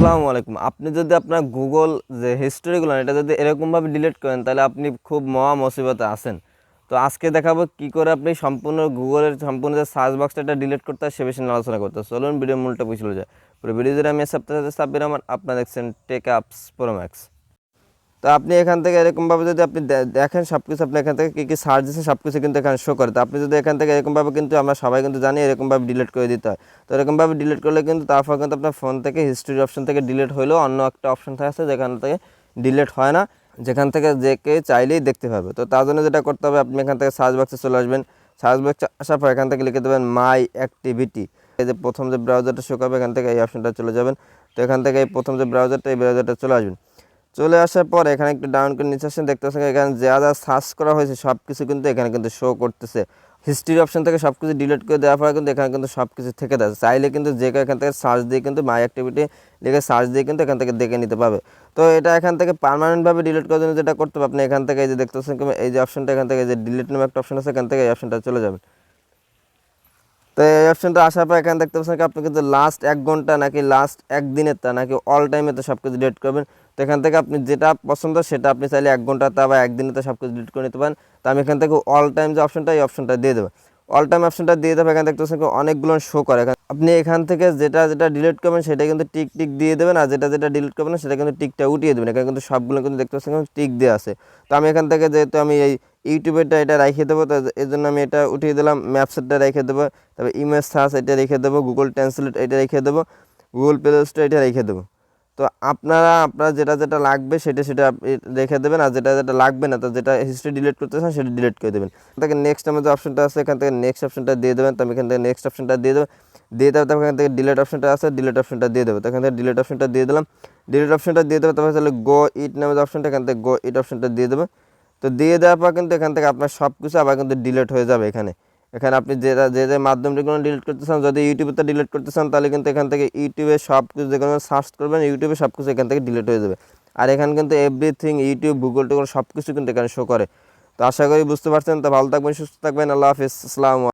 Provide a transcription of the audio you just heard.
আসসালামু আলাইকুম। আপনি যদি আপনার গুগল যে হিস্টোরিগুলো এটা যদি এরকমভাবে ডিলিট করেন তাহলে আপনি খুব মহা মুসিবতে আছেন। তো আজকে দেখাবো কি করে আপনি সম্পূর্ণ গুগলের সম্পূর্ণ যে সার্চ বক্সটা এটা ডিলিট করতে হয় সে বিষয়ে নিয়ে আলোচনা করতে হয়। চলুন ভিডিও মূলটা বুঝে যায়। পুরো ভিডিও জুড়ে আমি সপ্তাহে সাব্বির রহমান, আপনারা দেখছেন টেক আপস প্রো ম্যাক্স। তো আপনি এখান থেকে এরকমভাবে যদি আপনি দেখেন সব কিছু, আপনি এখান থেকে কী কী সার্চ দিচ্ছে সব কিছু কিন্তু এখানে শো করে। তো আপনি যদি এখান থেকে এরকমভাবে, কিন্তু আমরা সবাই কিন্তু জানি এরকমভাবে ডিলিট করে দিতে হয়। তো এরকমভাবে ডিলিট করলে কিন্তু তারপর কিন্তু আপনার ফোন থেকে হিস্ট্রি অপশন থেকে ডিলিট হলেও অন্য একটা অপশন আছে যেখান থেকে ডিলিট হয় না, যেখান থেকে যে কেউ চাইলেই দেখতে পাবে। তো তার জন্য যেটা করতে হবে, আপনি এখান থেকে সার্চ বক্সে চলে আসবেন। সার্চ বক্সে আসার পর এখান থেকে লিখে দেবেন মাই অ্যাক্টিভিটি। এই যে প্রথম যে ব্রাউজারটা শো করবে এখান থেকে এই অপশনটা চলে যাবেন। তো এখান থেকে এই প্রথম যে ব্রাউজারটা, এই ব্রাউজারটা চলে আসবেন। চলে আসার পর এখানে একটু ডাউন করে নিচে আসেন, দেখতে পাচ্ছেন এখানে যা যা সার্চ করা হয়েছে সব কিছু কিন্তু এখানে কিন্তু শো করতেছে। হিস্ট্রি অপশন থেকে সব কিছু ডিলিট করে দেওয়ার পরে কিন্তু এখানে কিন্তু সব কিছু থেকে দেয়। চাইলে কিন্তু যে কেউ এখান থেকে সার্চ দিয়ে কিন্তু মাই অ্যাক্টিভিটি লিখে সার্চ দিয়ে কিন্তু এখান থেকে দেখে নিতে পারবে। তো এটা এখান থেকে পার্মানেন্টভাবে ডিলিট করার জন্য যেটা করতে হবে, আপনি এখান থেকে এই যে দেখতে পাচ্ছেন এই যে অপশনটা, এখান থেকে যে ডিলিট নামে একটা অপশন আছে, এখান থেকে এই অপশনটা চলে যাবেন। তো এই অপশনটা আসার পর এখানে দেখতে পাচ্ছেন আপনি কিন্তু লাস্ট 1 ঘন্টা নাকি লাস্ট 1 দিনের তা নাকি অল টাইমেতে সব কিছু ডিলিট করবেন। তো এখান থেকে আপনি যেটা পছন্দ সেটা আপনি চাইলে 1 ঘন্টাতে বা 1 দিনেতে সব কিছু ডিলিট করে নিতে পারেন। তো আমি এখান থেকে অল টাইম যে অপশনটা, এই অপশনটা দিয়ে দেবো। অল টাইম অপশনটা দিয়ে দেবো। এখানে দেখতে পাচ্ছেন অনেকগুলো শো করে। আপনি এখান থেকে যেটা যেটা ডিলিট করবেন সেটা কিন্তু টিক টিক দিয়ে দেবেন, আর যেটা যেটা ডিলিট করবেন সেটা কিন্তু টিকটা উঠিয়ে দেবেন। এখানে কিন্তু সবগুলো কিন্তু দেখতে পাচ্ছেন টিক দেওয়া আছে। তো আমি এখান থেকে যেহেতু আমি এই ইউটিউবেরটা এটা রেখে দেবো, তো এই জন্য আমি এটা উঠিয়ে দিলাম। ম্যাপসেটটা রেখে দেবো, তারপর ইমেজ সার্চ এটা রেখে দেবো, গুগল ট্রান্সলেট এটা রেখে দেবো, গুগল প্লে স্টোর এটা রেখে দেবো। তো আপনারা যেটা যেটা লাগবে সেটা সেটা রেখে দেবেন, আর যেটা যেটা লাগবে না, তো যেটা হিস্ট্রি ডিলিট করতে চান সেটা ডিলিট করে দেবেন। এখান থেকে নেক্সট আমার যে অপশনটা আছে এখান থেকে নেক্সট অপশনটা দিয়ে দেবেন। তো আমি এখান থেকে নেক্সট অপশনটা দিয়ে দেবো। তারপর এখান থেকে ডিলিট অপশনটা আছে, ডিলিট অপশনটা দিয়ে দেবো। তো এখান থেকে ডিলিট অপশনটা দিয়ে দিলাম। ডিলিট অপশনটা দিয়ে দেবো। তারপর তাহলে গো ইট নামে যে অপশনটা, এখান থেকে গো ইট অপশনটা দিয়ে দেবো। তো দিয়ে দেওয়ার পর কিন্তু এখান থেকে আপনার সব কিছু আবার কিন্তু ডিলিট হয়ে যাবে। এখানে এখানে আপনি যে মাধ্যমটিগুলো ডিলিট করতে চান, যদি ইউটিউবে ডিলিট করতে চান তাহলে কিন্তু এখান থেকে ইউটিউবে সব কিছু যে কোনো সার্চ করবেন ইউটিউবে সব কিছু এখান থেকে ডিলিট হয়ে যাবে। আর এখানে কিন্তু এভরিথিং ইউটিউব গুগল টুগল সব কিছু কিন্তু এখানে শো করে। তো আশা করি বুঝতে পারছেন। তো ভালো থাকবেন, সুস্থ থাকবেন। আল্লাহ হাফিজ, আসসালামু আলাইকুম।